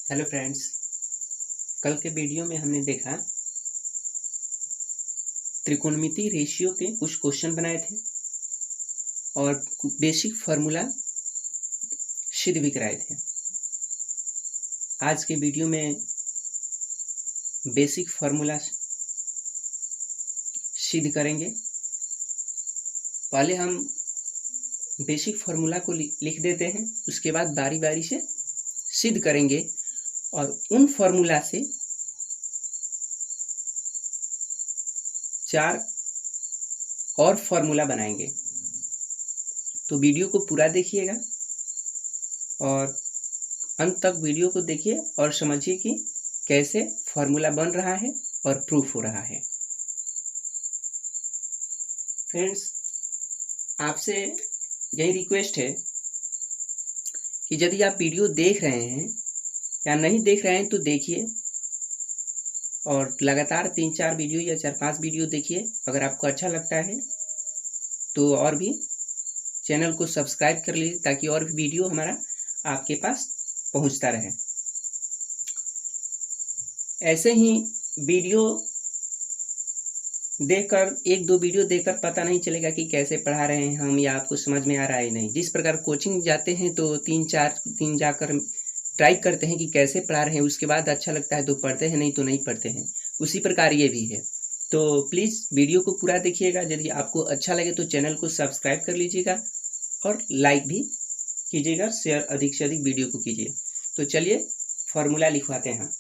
Hello friends. कल के video में हमने देखा त्रिकोणमिति रेशियो पे कुछ क्वेश्चन बनाए थे और बेसिक फार्मूला सिद्ध भी कराए थे। आज के वीडियो में बेसिक फार्मूला सिद्ध करेंगे। पहले हम बेसिक फार्मूला को लिख देते हैं, उसके बाद बारी बारी से सिद्ध करेंगे और उन फार्मूला से 4 और फार्मूला बनाएंगे। तो वीडियो को पूरा देखिएगा और अंत तक वीडियो को देखिए और समझिए कि कैसे फार्मूला बन रहा है और प्रूफ हो रहा है। फ्रेंड्स, आपसे यही रिक्वेस्ट है कि यदि आप वीडियो देख रहे हैं या नहीं देख रहे हैं तो देखिए और लगातार 3-4 वीडियो या 4-5 वीडियो देखिए। अगर आपको अच्छा लगता है तो और भी चैनल को सब्सक्राइब कर लीजिए ताकि और भी वीडियो हमारा आपके पास पहुंचता रहे। ऐसे ही वीडियो देखकर 1-2 वीडियो देखकर पता नहीं चलेगा कि कैसे पढ़ा रहे हैं हम या आपको समझ में आ रहा है नहीं। जिस प्रकार कोचिंग जाते हैं तो 3-4 दिन जाकर ट्राई करते हैं कि कैसे पढ़ा रहे हैं, उसके बाद अच्छा लगता है तो पढ़ते हैं, नहीं तो नहीं पढ़ते हैं। उसी प्रकार ये भी है। तो प्लीज़ वीडियो को पूरा देखिएगा। यदि आपको अच्छा लगे तो चैनल को सब्सक्राइब कर लीजिएगा और लाइक भी कीजिएगा, शेयर अधिक से अधिक वीडियो को कीजिए। तो चलिए फॉर्मूला लिखवाते हैं।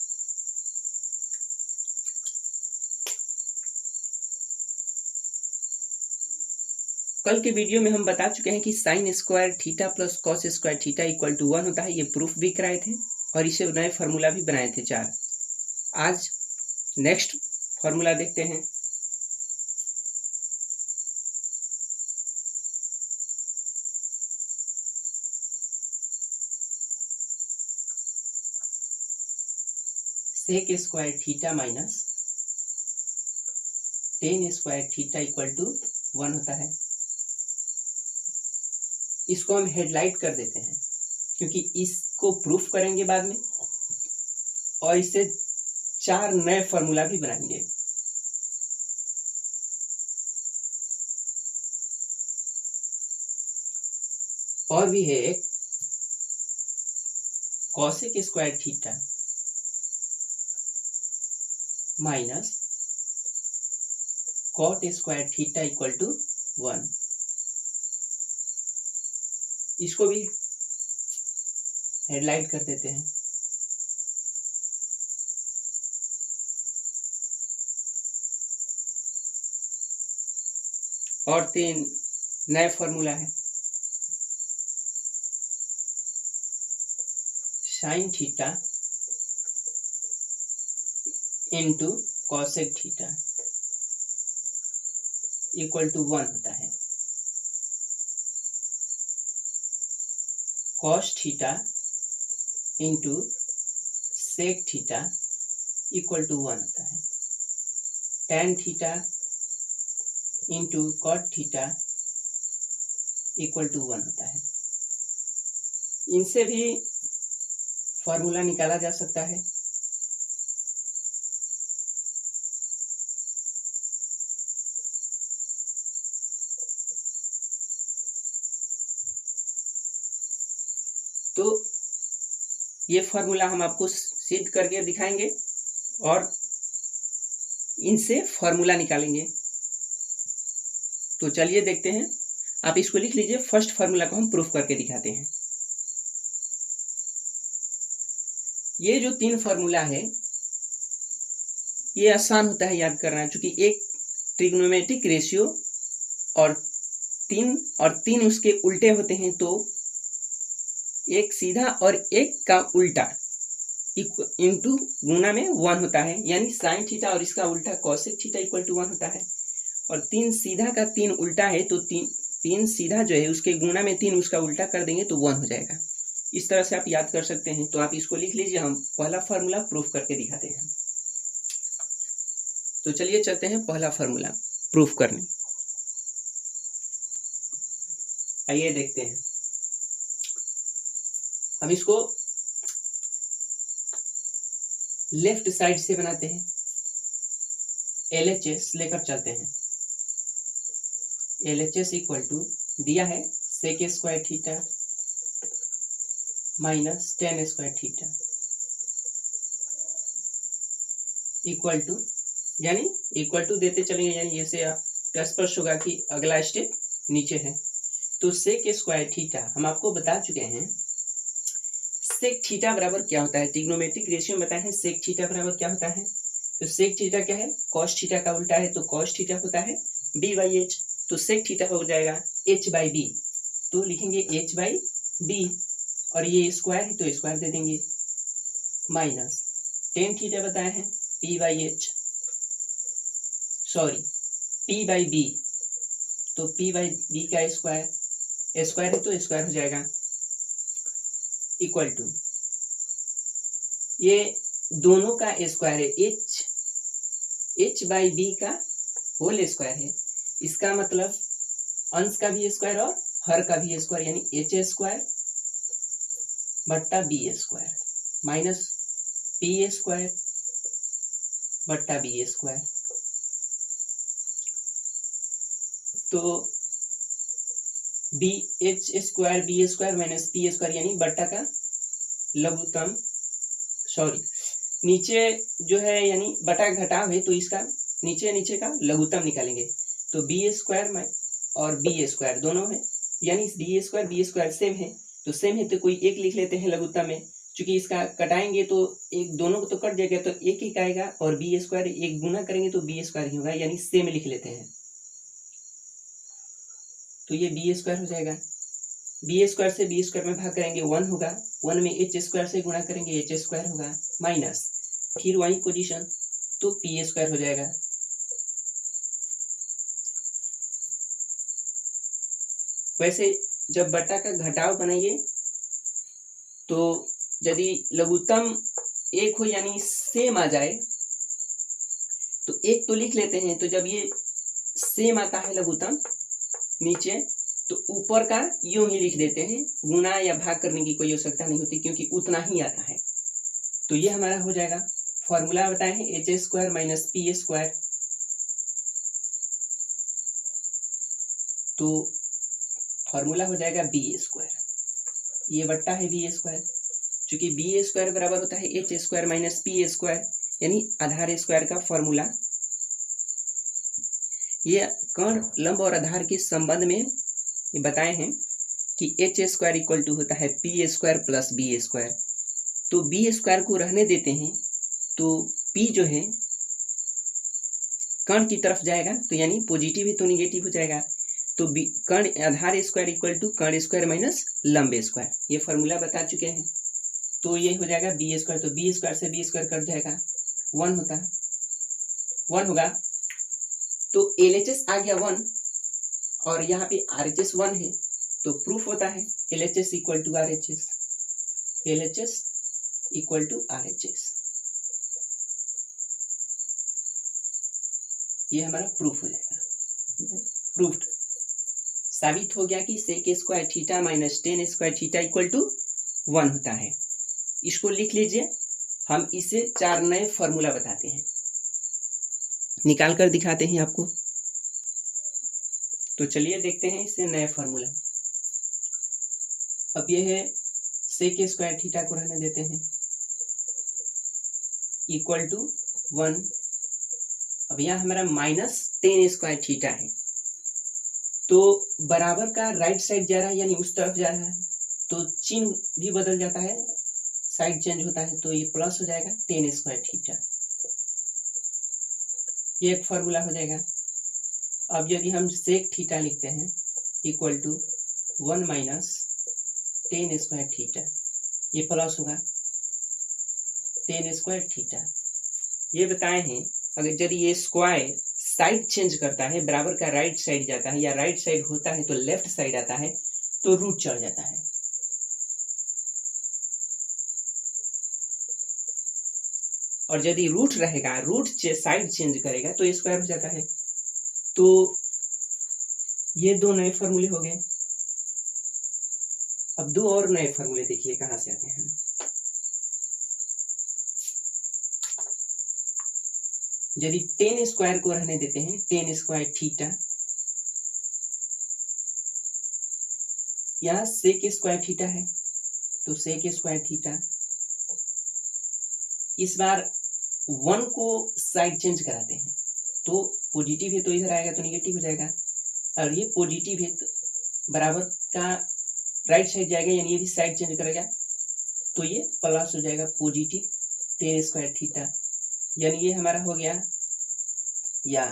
कल के वीडियो में हम बता चुके हैं कि sine square theta plus cos square theta equal to 1 होता है। ये प्रूफ भी कराए थे और इसे नए फार्मूला भी बनाए थे 4। आज नेक्स्ट फार्मूला देखते हैं। Sec square theta minus tan square theta equal to 1 होता है। इसको हम हेडलाइट कर देते हैं क्योंकि इसको प्रूफ करेंगे बाद में और इससे 4 नए फार्मूला भी बनाएंगे। और भी है एक cosec square theta minus cot square theta equal to 1। इसको भी हेडलाइट कर देते हैं। और 3 नए फार्मूला है। Sine theta into cosec theta equal to 1 होता है। Cos theta into sec theta equal to 1 होता है। Tan theta into cot theta equal to 1 होता है। इनसे भी फॉर्मूला निकाला जा सकता है। तो ये फार्मूला हम आपको सिद्ध करके दिखाएंगे और इनसे फार्मूला निकालेंगे। तो चलिए देखते हैं। आप इसको लिख लीजिए। फर्स्ट फार्मूला को हम प्रूफ करके दिखाते हैं। ये जो 3 फार्मूला है ये आसान होता है याद करना, क्योंकि एक ट्रिग्नोमेट्रिक रेशियो और 3 उसके उल्टे होते हैं, तो एक सीधा और एक का उल्टा इंटू गुना में 1 होता है। यानी साइन थीटा और इसका उल्टा कॉसेक थीटा इक्वल टू 1 होता है। और 3 सीधा का 3 उल्टा है तो 3 सीधा जो है उसके गुना में 3 उसका उल्टा कर देंगे तो 1 हो जाएगा। इस तरह से आप याद कर सकते हैं। तो आप इसको लिख लीजिए। हम पहला फार्मूला प्रूफ करके दिखाते हैं। तो चलिए चलते हैं पहला फार्मूला प्रूफ करने। आइए देखते हैं। हम इसको लेफ्ट साइड से बनाते हैं, LHS लेकर चलते हैं। LHS इक्वल टू दिया है sec square theta minus tan square theta equal to, यानी इक्वल टू देते चलेंगे, यानी ऐसे स्पष्ट होगा कि अगला स्टेप नीचे है। तो सेक स्क्वायर थीटा हम आपको बता चुके हैं, सेक थीटा बराबर क्या होता है, ट्रिग्नोमेट्रिक रेशियो में बताए हैं सेक थीटा बराबर क्या होता है। तो सेक थीटा क्या है, कॉस थीटा का उल्टा है, तो कॉस थीटा होता है b बाई एच, तो सेक थीटा हो जाएगा h बाई बी, तो लिखेंगे h बाई बी, और ये स्क्वायर है तो स्क्वायर दे देंगे, माइनस टेन थीटा बताया है p by h, sorry p by b, तो p बाई बी का स्क्वायर, स्क्वायर है तो स्क्वायर हो जाएगा, इक्वल टू ये दोनों का स्क्वायर है, h बाई बी का होल स्क्वायर है, इसका मतलब अंश का भी स्क्वायर और हर का भी स्क्वायर, यानी h स्क्वायर बट्टा b square minus p square बट्टा बी स्क्वायर। तो b h square b square minus p square, यानी बट्टा का लघुत्तम, सॉरी नीचे जो है यानी बटा घटाव है तो इसका नीचे का लघुत्तम निकालेंगे, तो बी स्क्वायर और बी स्क्वायर दोनों है, यानी बी स्क्वायर सेम है, तो सेम है तो कोई एक लिख लेते हैं लघुत्तम में, चूंकि इसका कटाएंगे तो एक दोनों को तो कट जाएगा तो एक ही आएगा, और बी स्क्वायर एक गुना करेंगे तो बी स्क्वायर ही होगा, यानी सेम लिख लेते हैं, तो ये बी स्क्वायर हो जाएगा, बी स्क्वायर से बी स्क्वायर में भाग करेंगे 1 होगा, 1 में एच स्क्वायर से गुणा करेंगे एच स्क्वायर होगा, माइनस फिर वही पोजीशन, तो पी स्क्वायर हो जाएगा। वैसे जब बट्टा का घटाव बनाइए तो यदि लघुत्तम एक हो यानी सेम आ जाए तो एक तो लिख लेते हैं, तो जब ये सेम आता है लघुत्तम नीचे तो ऊपर का यूं ही लिख देते हैं, गुना या भाग करने की कोई आवश्यकता नहीं होती क्योंकि उतना ही आता है। तो ये हमारा हो जाएगा, फॉर्मूला बताए हैं H square minus p square, तो फॉर्मूला हो जाएगा बी स्क्वायर, ये बट्टा है बी स्क्वायर, चूंकि बी स्क्वायर बराबर होता है H square minus p square, यानी आधार स्क्वायर का फॉर्मूला। ये कर्ण लंब और आधार के संबंध में ये बताए हैं कि एच स्क्वायर इक्वल टू होता है P square plus B square, तो बी स्क्वायर को रहने देते हैं, तो पी जो है कर्ण की तरफ जाएगा तो यानी पॉजिटिव है तो निगेटिव हो जाएगा, तो कर्ण आधार स्क्वायर इक्वल टू कर्ण स्क्वायर माइनस लंब स्क्वायर, ये फॉर्मूला बता चुके हैं, तो ये हो जाएगा बी स्क्वायर, तो बी स्क्वायर से बी स्क्वायर कट जाएगा, 1 होगा, तो LHS आ गया 1 और यहाँ पे RHS 1 है, तो प्रूफ होता है LHS equal to RHS, LHS equal to RHS, ये हमारा प्रूफ हो जाएगा, प्रूफ्ड, साबित हो गया कि sec square theta minus tan square theta equal to 1 होता है। इसको लिख लीजिए, हम इसे 4 नए फॉर्मूला बताते हैं, निकाल कर दिखाते हैं आपको, तो चलिए देखते हैं इससे नए फॉर्मूला। अब ये है सेक स्क्वायर थीटा को रहने देते हैं इक्वल टू 1, अब यहाँ हमारा माइनस टेन स्क्वायर थीटा है, तो बराबर का राइट साइड जा रहा है यानी उस तरफ जा रहा है, तो चिन्ह भी बदल जाता है, साइड चेंज होता है, तो ये प्लस हो जाएगा टेन स्क्वायर थीटा, ये एक फॉर्मूला हो जाएगा। अब यदि हम सेक थीटा लिखते हैं equal to 1 minus tan square theta, ये प्लस होगा टेन स्क्वायर थीटा, ये बताए हैं अगर यदि ये स्क्वायर साइड चेंज करता है, बराबर का राइट साइड जाता है या राइट साइड होता है तो लेफ्ट साइड आता है, तो रूट चढ़ जाता है, और यदि रूट रहेगा, रूट साइड चेंज करेगा तो स्क्वायर हो जाता है। तो ये 2 नए फॉर्मूले हो गए। अब 2 और नए फॉर्मूले देखिए कहां से आते हैं। यदि टेन स्क्वायर को रहने देते हैं, टेन स्क्वायर थीटा, यहाँ सेक स्क्वायर थीटा है तो सेक स्क्वायर थीटा, इस बार 1 को साइड चेंज कराते हैं तो पॉजिटिव है तो इधर आएगा तो निगेटिव हो जाएगा, और ये पॉजिटिव है तो बराबर का राइट साइड जाएगा, यानी ये भी साइड चेंज करेगा तो ये प्लस हो जाएगा पॉजिटिव टेन स्क्वायर थीटा, यानी ये हमारा हो गया या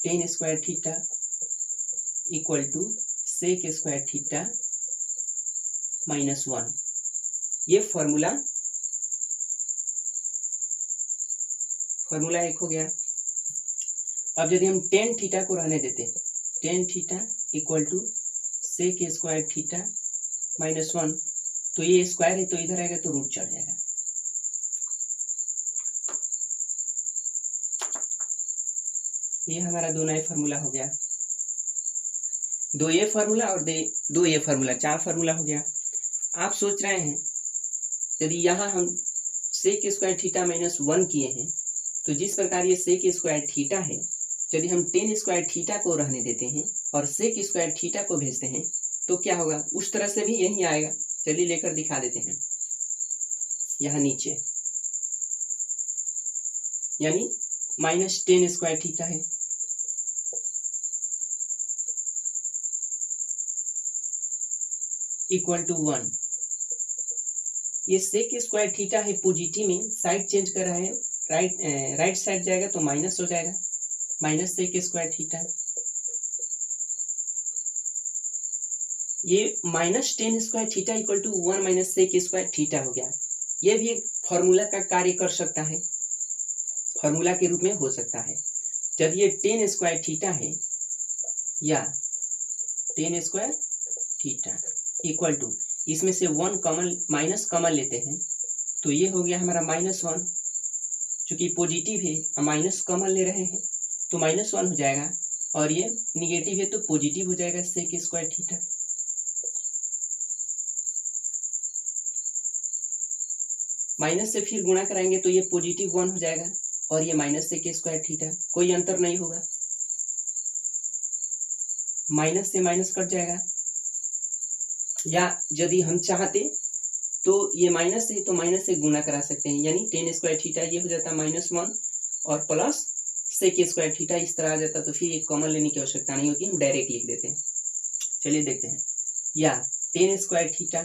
tan square theta equal to sec square theta -1। ये फॉर्मूला एक हो गया। अब यदि हम टेन थीटा को रहने देते, tan theta equal to sec square theta -1, तो ये स्क्वायर है तो इधर आएगा तो रूट चढ़ जाएगा, ये हमारा दो नया फार्मूला हो गया, दो ये फार्मूला और दो ये फार्मूला, चार फार्मूला हो गया। आप सोच रहे हैं यदि यहाँ हम सेक स्क्वायर थीटा -1 किए हैं तो जिस प्रकार ये सेक स्क्वायर थीटा है, यदि हम टेन स्क्वायर थीटा को रहने देते हैं और सेक स्क्वायर थीटा को भेजते हैं तो क्या होगा, उस तरह से भी यही आएगा। चलिए लेकर दिखा देते हैं, यहाँ नीचे यानी -10 स्क्वायर थीटा है, इक्वल टू 1। ये सेक स्क्वायर थीटा है पॉजिटिव में, साइड चेंज कर रहा है, राइट साइड जाएगा तो माइनस हो जाएगा, माइनस सेक स्क्वायर थीटा। ये -10 square theta equal to 1 minus sec square theta हो गया। ये भी एक फॉर्मूला का कार्य कर सकता है, फॉर्मूला के रूप में हो सकता है। जब ये 10 स्क्वायर थीटा है या 10 स्क्वायर थीटा इक्वल टू, इसमें से 1 कॉमन माइनस कॉमन लेते हैं तो ये हो गया हमारा -1, चूंकि पॉजिटिव है माइनस कॉमन ले रहे हैं तो -1 हो जाएगा, और ये निगेटिव है तो पॉजिटिव हो जाएगा सेक स्क्वायर थीटा। माइनस से फिर गुणा कराएंगे तो ये पॉजिटिव 1 हो जाएगा और ये माइनस सेक स्क्वायर थीटा, कोई अंतर नहीं होगा, माइनस से माइनस कट जाएगा। या यदि हम चाहते तो ये माइनस है तो माइनस से गुणा करा सकते हैं, यानी 10 स्क्वायर थीटा ये हो जाता -1 और प्लस सेक स्क्वायर थीटा इस तरह आ जाता, तो फिर एक कॉमन लेने की आवश्यकता नहीं होती, हम डायरेक्ट लिख देते हैं। चलिए देखते हैं, या 10 स्क्वायर थीटा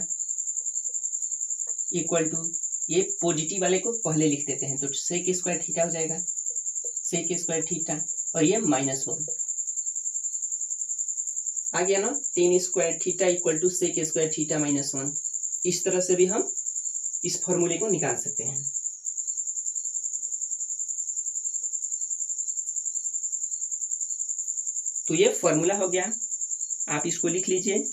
इक्वल टू, ये पॉजिटिव वाले को पहले लिख देते हैं तो सेक स्क्वायर थीटा हो जाएगा, सेक स्क्वायर थीटा, और ये -1 आ गया ना, 10 square theta equal to sec square theta -1। इस तरह से भी हम इस फॉर्मूले को निकाल सकते हैं। तो ये फॉर्मूला हो गया, आप इसको लिख लीजिए।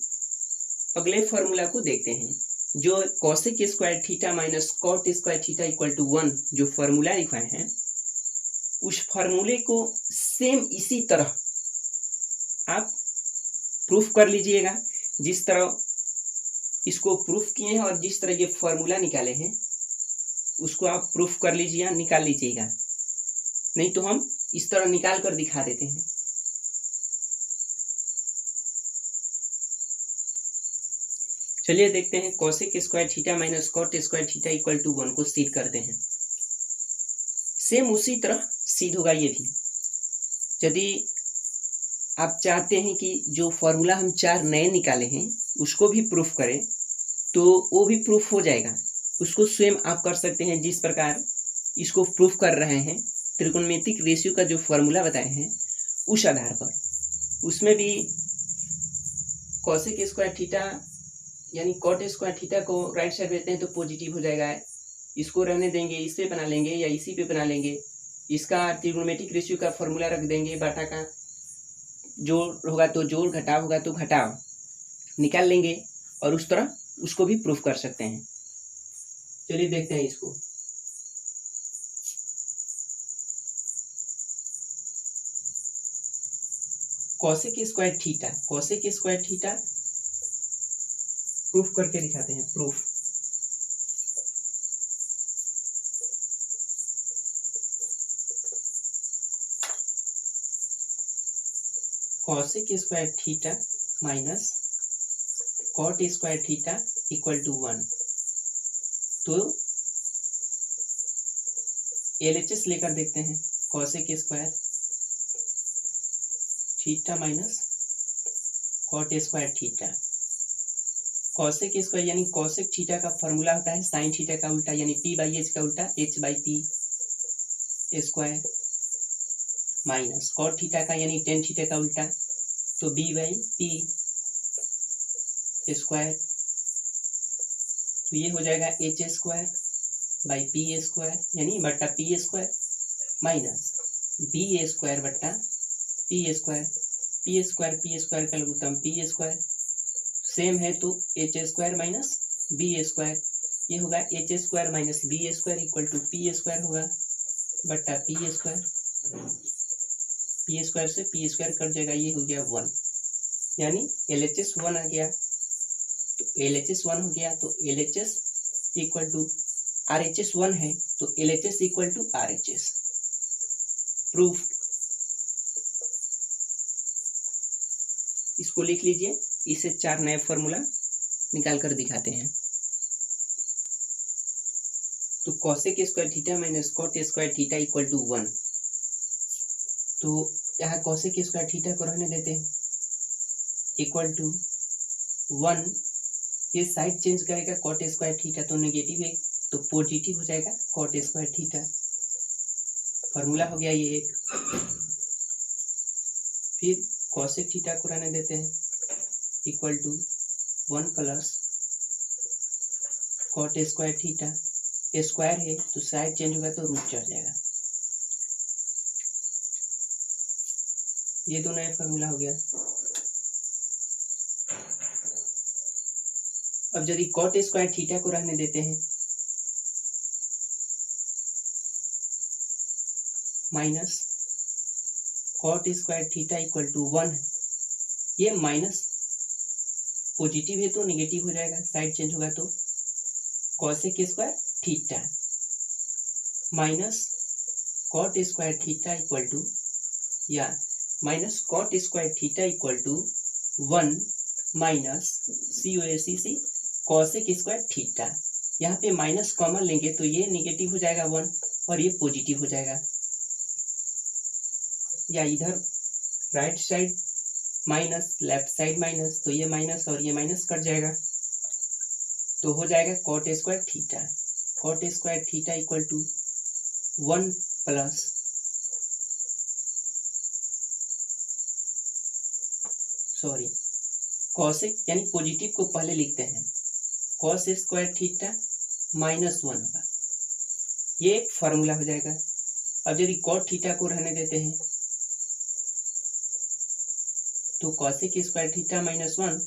अगले फॉर्मूला को देखते हैं, जो cosec square theta minus cot square theta equal to 1 जो फॉर्मूला लिखवाए हैं, उस फॉर्मूले को सेम इसी तरह आप प्रूफ कर लीजिएगा, जिस तरह इसको प्रूफ किए हैं और जिस तरह ये फॉर्मूला निकाले हैं उसको आप प्रूफ कर लीजिए, निकाल लीजिएगा, नहीं तो हम इस तरह निकाल कर दिखा देते हैं। चलिए देखते हैं, cosec square theta minus cot square theta equal to 1 को सिद्ध करते हैं। सेम उसी तरह सिद्ध होगा ये भी। यदि आप चाहते हैं कि जो फॉर्मूला हम 4 नए निकाले हैं उसको भी प्रूफ करें तो वो भी प्रूफ हो जाएगा, उसको स्वयं आप कर सकते हैं। जिस प्रकार इसको प्रूफ कर रहे हैं, त्रिकोणमितिक रेशियो का जो फॉर्मूला बताए हैं उस आधार पर, उसमें भी कोसेक स्क्वायर थीटा यानी कॉट स्क्वायर थीटा को राइट साइड भेजते हैं तो पॉजिटिव हो जाएगा, इसको रहने देंगे, इस पे बना लेंगे या इसी पे बना लेंगे, इसका त्रिकोणमितिक रेशियो का फॉर्मूला रख देंगे, बाटा का जोड़ होगा तो जोड़, घटाव होगा तो घटाव निकाल लेंगे, और उस तरह उसको भी प्रूफ कर सकते हैं। चलिए देखते हैं इसको। Cosec square theta, cosec square theta proof करके दिखाते हैं, proof. Cosec square theta minus cot square theta equal to 1। तो LHS लेकर देखते हैं। Cosec square theta minus cot square theta. Cosec square यानी कॉसेक थीटा का फॉर्मूला होता है साइन थीटा का उल्टा, यानी P/H का उल्टा H/P square, minus cot theta का यानी टेन थीटा का उल्टा तो B/P स्क्वायर। तो ये हो जाएगा H square by P square यानी बट्टा P square minus B square बट्टा P स्क्वायर। P स्क्वायर का लघुत्तम P स्क्वायर सेम है तो H square minus B square. ये होगा H square minus B square equal to P square होगा बट्टा P स्क्वायर। P स्क्वायर से P स्क्वायर कट जाएगा, ये हो गया 1, यानी LHS 1 आ गया। तो LHS 1 हो गया तो LHS इक्वल टू RHS 1 है तो LHS equal to RHS। Proof. इसको लिख लीजिए, इसे 4 नए फॉर्मूला निकाल कर दिखाते हैं। तो cosec square theta minus cot square theta equal to 1। तो यहाँ कॉसेक स्क्वायर थीटा को रहने देते हैं इक्वल टू 1। ये साइड चेंज करेगा कॉट स्क्वायर थीटा तो नेगेटिव है तो पॉजिटिव हो जाएगा कॉट स्क्वायर थीटा। फॉर्मूला हो गया ये एक। फिर कॉसेक थीटा को रहने देते हैं equal to 1 plus cot square theta. Square है तो साइड चेंज होगा तो रूट चढ़ जाएगा। ये दोनों फॉर्मूला हो गया। अब यदि कॉट स्क्वायर थीटा को रहने देते हैं minus cot square theta equal to 1। ये माइनस पॉजिटिव है तो नेगेटिव हो जाएगा, साइड चेंज होगा तो cosec square theta minus cot square theta equal to या minus cot square theta equal to 1 minus COSEC cosec square theta. यहाँ पे माइनस कॉमन लेंगे तो ये नेगेटिव हो जाएगा 1 और ये पॉजिटिव हो जाएगा, या इधर right side minus left side minus तो ये माइनस और ये माइनस कट जाएगा तो हो जाएगा cot square theta. Cot square theta equal to 1 plus cosec यानी पॉजिटिव को पहले लिखते हैं, कॉस स्क्वायर थीटा माइनस 1 होगा। ये एक फॉर्मूला हो जाएगा। अब यदि कॉट थीटा को रहने देते हैं तो cosec square theta minus 1,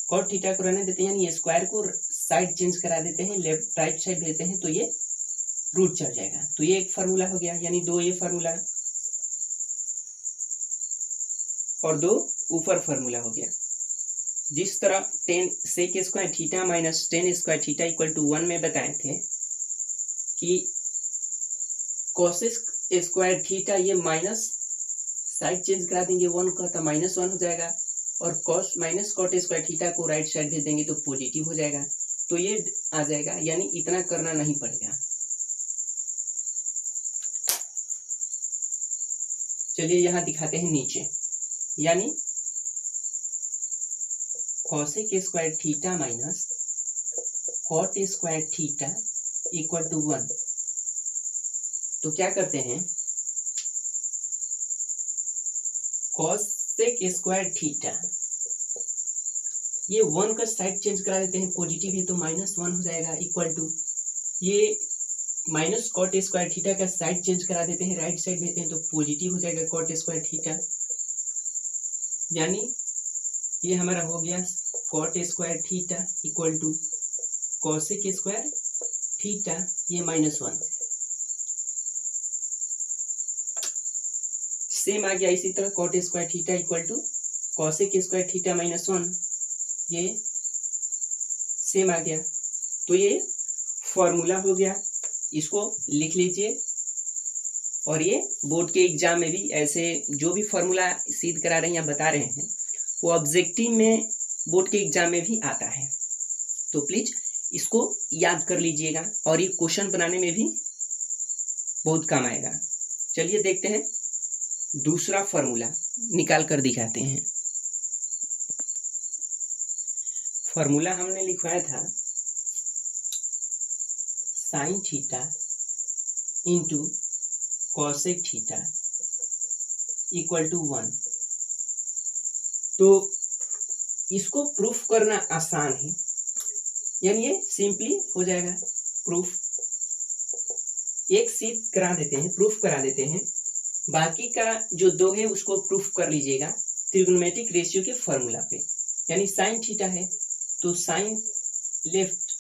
cot theta को रहने देते हैं यानी स्क्वायर को साइड चेंज करा देते हैं, लेफ्ट राइट साइड भेजते हैं तो ये रूट चढ़ जाएगा। तो ये एक फार्मूला हो गया, यानी 2 ये फार्मूला और 2 ऊपर फार्मूला हो गया। जिस तरह 10 sec square theta minus 10 square theta equal to 1 में बताए थे कि कॉसेक स्क्वायर थीटा ये माइनस साइड चेंज करा देंगे 1 का तो माइनस 1 हो जाएगा, और cos minus cot square theta को राइट साइड भेज देंगे तो पॉजिटिव हो जाएगा। तो ये आ जाएगा, यानी इतना करना नहीं पड़ेगा। चलिए यहाँ दिखाते हैं नीचे, यानी cosec square theta minus cot square theta equal to 1। तो क्या करते हैं, कॉसेक स्क्वायर थीटा ये 1 का साइड चेंज करा देते हैं, पॉजिटिव है तो माइनस 1 हो जाएगा इक्वल टू ये माइनस कॉट स्क्वायर थीटा का साइड चेंज करा देते हैं, राइट साइड देते हैं तो पॉजिटिव हो जाएगा कॉट स्क्वायर थीटा। यानी ये हमारा हो गया cot square theta equal to cosec square theta ये माइनस 1 सेम आ गया। इसी तरह cot square theta equal to cosec square theta minus 1 ये सेम आ गया। तो ये फॉर्मूला हो गया, इसको लिख लीजिए। और ये बोर्ड के एग्जाम में भी ऐसे जो भी फॉर्मूला सिद्ध करा रहे हैं या बता रहे हैं वो ऑब्जेक्टिव में बोर्ड के एग्जाम में भी आता है। तो प्लीज इसको याद कर लीजिएगा और ये क्वेश्चन बनाने में भी बहुत काम आएगा। चलिए देखते हैं दूसरा फॉर्मूला निकाल कर दिखाते हैं। फॉर्मूला हमने लिखवाया था sine theta into cosec theta equal to 1। तो इसको प्रूफ करना आसान है, यानी ये सिंपली हो जाएगा प्रूफ। एक सिद्ध करा देते हैं, प्रूफ करा देते हैं, बाकी का जो दो है उसको प्रूफ कर लीजिएगा ट्रिग्नोमेट्रिक रेशियो के फॉर्मूला पे। यानी साइन थीटा है तो sine left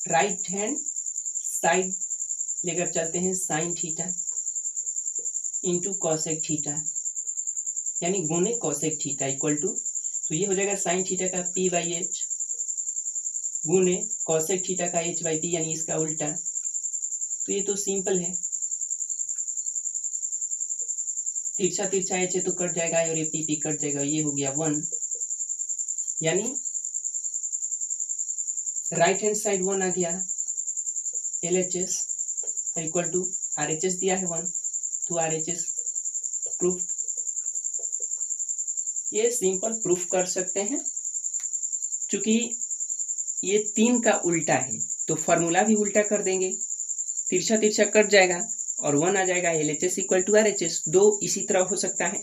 right hand side लेकर चलते हैं sine theta into cosec theta, यानी गुणे कॉसेक थीटा इक्वल टू, तो ये हो जाएगा साइन थीटा का p बाई एच गुणे कॉसेक थीटा का h बाई पी, यानी इसका उल्टा। तो ये तो सिंपल है, तिरछा तिरछा h है तो कट जाएगा और ये p कट जाएगा, ये हो गया 1। यानी राइट हैंड साइड 1 आ गया, LHS इक्वल टू RHS दिया है 1 तो RHS प्रूफ। ये सिंपल प्रूफ कर सकते हैं, क्योंकि ये 3 का उल्टा है तो फॉर्मूला भी उल्टा कर देंगे, तिरछा तिरछा कट जाएगा और 1 आ जाएगा, LHS इक्वल टू RHS। 2 इसी तरह हो सकता है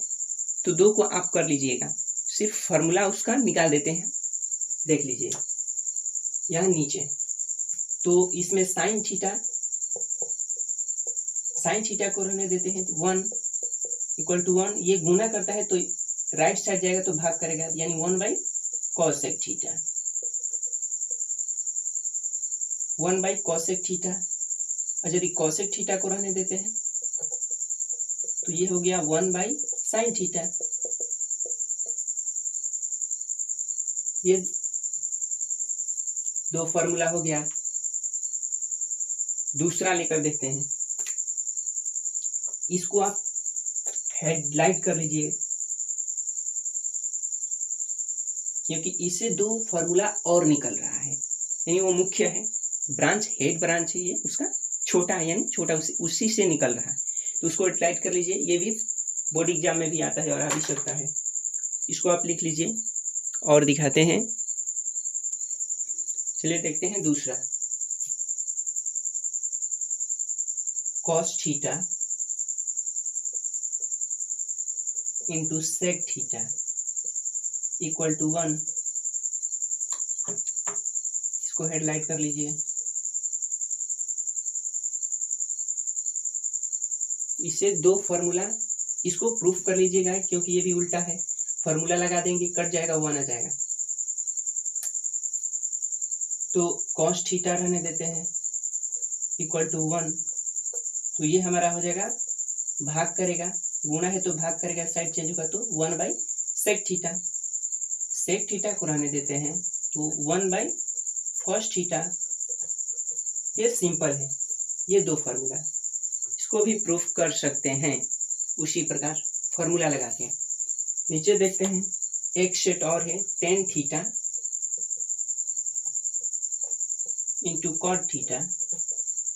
तो 2 को आप कर लीजिएगा, सिर्फ फॉर्मूला उसका निकाल देते हैं। देख लीजिए यहाँ नीचे, तो इसमें साइन थीटा को रहने देते हैं तो 1 इक्वल टू 1, ये गुना करता है तो राइट साइड जाएगा तो भाग करेगा, यानी 1 by cosec theta, 1 by cosec theta. और यदि कॉसेक थीटा को रहने देते हैं तो ये हो गया 1 बाई साइन थीटा। ये दो फॉर्मूला हो गया। दूसरा लेकर देखते हैं, इसको आप हेडलाइट कर लीजिए क्योंकि इससे 2 फॉर्मूला और निकल रहा है, यानी वो मुख्य है, ब्रांच हेड ब्रांच है, ये उसका छोटा है, यानी छोटा उसी से निकल रहा है, तो उसको हेडलाइट कर लीजिए। ये भी बोर्ड एग्जाम में भी आता है और आ भी सकता है, इसको आप लिख लीजिए और दिखाते हैं। चलिए देखते हैं दूसरा, cos theta into sec theta equal to 1। इसको हेडलाइट कर लीजिए। इसे 2 फॉर्मूला, इसको प्रूफ कर लीजिएगा क्योंकि ये भी उल्टा है, फॉर्मूला लगा देंगे कट जाएगा 1 आ जाएगा। तो कॉस थीटा रहने देते हैं इक्वल टू 1, तो ये हमारा हो जाएगा भाग करेगा, गुना है तो भाग करेगा, साइड चेंज होगा तो 1 by sec theta. Sec theta को रहने देते हैं तो 1 बाई कॉस थीटा। ये सिंपल है, ये 2 फॉर्मूला, इसको भी प्रूफ कर सकते हैं उसी प्रकार फॉर्मूला लगा के। नीचे देखते हैं, एक सेट और है tan theta into cot theta,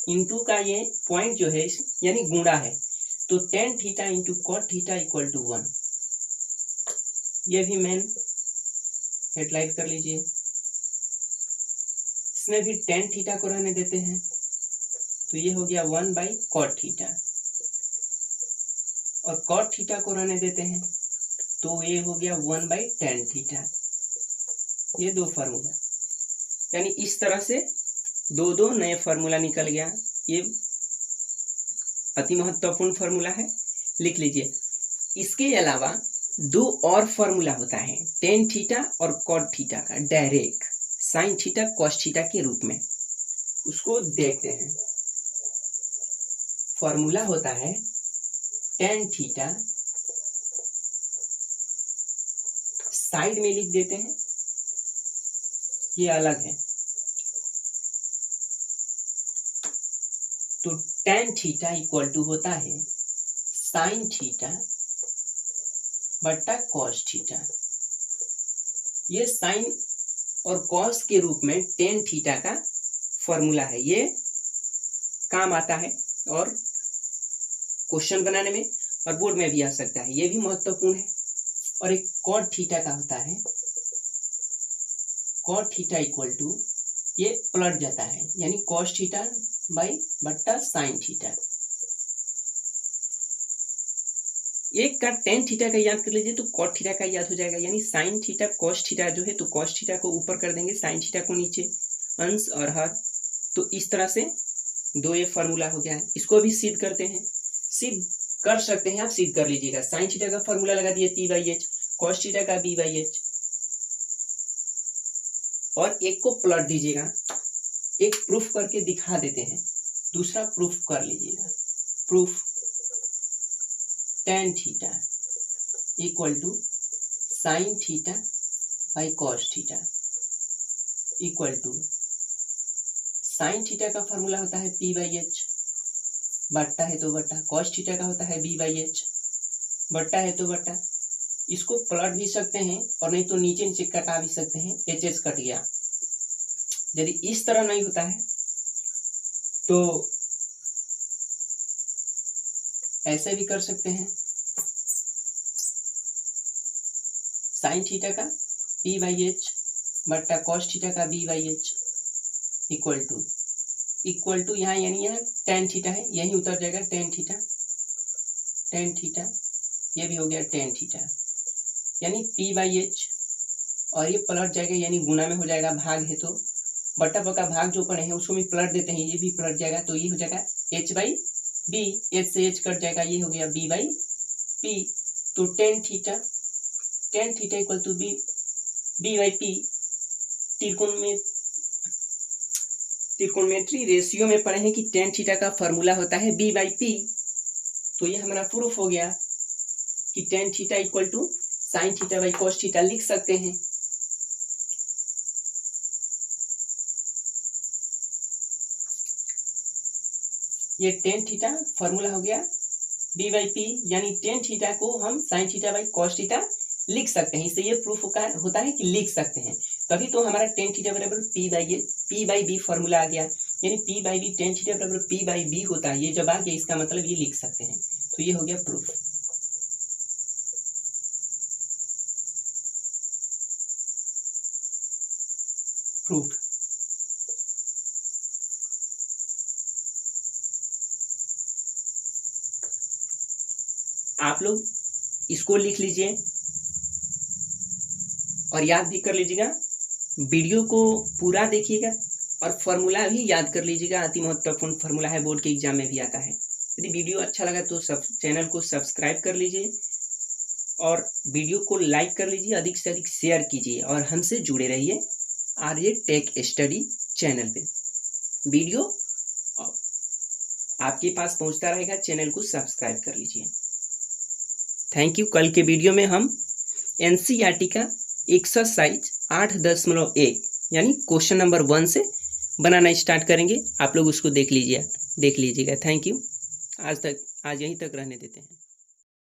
into का ये पॉइंट जो है यानी गुणा है, तो tan theta into cot theta equal to 1। ये भी मेन हेडलाइट कर लीजिए। इसमें भी टेन थीटा को रहने देते हैं तो ये हो गया 1 बाई कॉट थीटा, और कॉट थीटा को रहने देते हैं तो ये हो गया 1 बाई टेन थीटा। ये 2 फार्मूला, यानी इस तरह से 2 नए फार्मूला निकल गया। ये अति महत्वपूर्ण फार्मूला है, लिख लीजिए। इसके अलावा 2 और फार्मूला होता है टेन थीटा और कॉट थीटा का, direct sine theta cos theta के रूप में, उसको देखते हैं। फार्मूला होता है टेन थीटा, साइड में लिख देते हैं, ये अलग है, तो tan थीटा इक्वल टू होता है sin थीटा बटा cos थीटा। ये sin और cos के रूप में tan थीटा का फॉर्मूला है, ये काम आता है और क्वेश्चन बनाने में और बोर्ड में भी आ सकता है, ये भी महत्वपूर्ण है। और एक cot थीटा का होता है, cot थीटा इक्वल टू, ये पलट जाता है यानी cos थीटा बाई बट्टा sin थीटा। एक का tan थीटा का याद कर लीजिए तो cot थीटा का याद हो जाएगा, यानी sin थीटा cos थीटा जो है तो cos थीटा को ऊपर कर देंगे, sin थीटा को नीचे, अंश और हर। तो इस तरह से दो ये फॉर्मूला हो गया है। इसको भी सिद्ध करते हैं, सिद्ध कर सकते हैं, आप सिद्ध कर लीजिएगा। sin थीटा का फॉर्मूला लगा दिए p/h, cos थीटा का b/h, और एक को पलट दीजिएगा। एक प्रूफ करके दिखा देते हैं, दूसरा प्रूफ कर लीजिएगा। Proof tan theta equal to sin theta by cos theta equal to sin theta का फॉर्मूला होता है p/h, बट्टा है तो बट्टा, cos थीटा का होता है b/h, बट्टा है तो बट्टा। इसको पलट भी सकते हैं और नहीं तो नीचे नीचे कटा भी सकते हैं, hs कट गया। यदि इस तरह नहीं होता है तो ऐसे भी कर सकते हैं, sin थीटा का p/h बट्टा cos थीटा का b/h इक्वल टू यहाँ यानी यहाँ tan थीटा है, यही उतर जाएगा tan थीटा, ये भी हो गया tan थीटा, यानी p/h, और ये पलट जाएगा यानी गुना में हो जाएगा, भाग है तो बट्टा बका भाग जो पड़े हैं उसको भी पलट देते हैं, ये भी पलट जाएगा तो ये हो जाएगा h/b, h से h कट जाएगा, ये हो गया b/p। तो tan theta equal to b/p। त्रिकोणमिति रेशियो में पढ़े हैं कि tan थीटा का फॉर्मूला होता है b/p। तो ये हमारा प्रूफ हो गया कि tan theta equal to sin theta by cos theta लिख सकते हैं। ये tan थीटा फॉर्मूला हो गया b/p, यानी tan थीटा को हम sin theta by cos theta लिख सकते हैं। इससे ये प्रूफ होता है कि लिख सकते हैं, तभी तो हमारा tan थीटा बराबर p/b फॉर्मूला आ गया, यानी p/b tan थीटा बराबर p/b होता है। ये जब आ गया इसका मतलब ये लिख सकते हैं, तो ये हो गया प्रूफ। प्रूफ आप लोग इसको लिख लीजिए और याद भी कर लीजिएगा। वीडियो को पूरा देखिएगा और फॉर्मूला भी याद कर लीजिएगा, अति महत्वपूर्ण फॉर्मूला है, बोर्ड के एग्जाम में भी आता है। यदि वीडियो अच्छा लगा तो चैनल को सब्सक्राइब कर लीजिए और वीडियो को लाइक कर लीजिए, अधिक से अधिक शेयर कीजिए और हमसे जुड़े रहिए आर्य टेक स्टडी चैनल पे। वीडियो आपके पास पहुंचता रहेगा, चैनल को सब्सक्राइब कर लीजिए। Thank you. कल के वीडियो में हम एनसीईआरटी का एक्सरसाइज 8.1 यानी क्वेश्चन नंबर 1 से बनाना स्टार्ट करेंगे। आप लोग उसको देख लीजिएगा। Thank you. आज यहीं तक रहने देते हैं।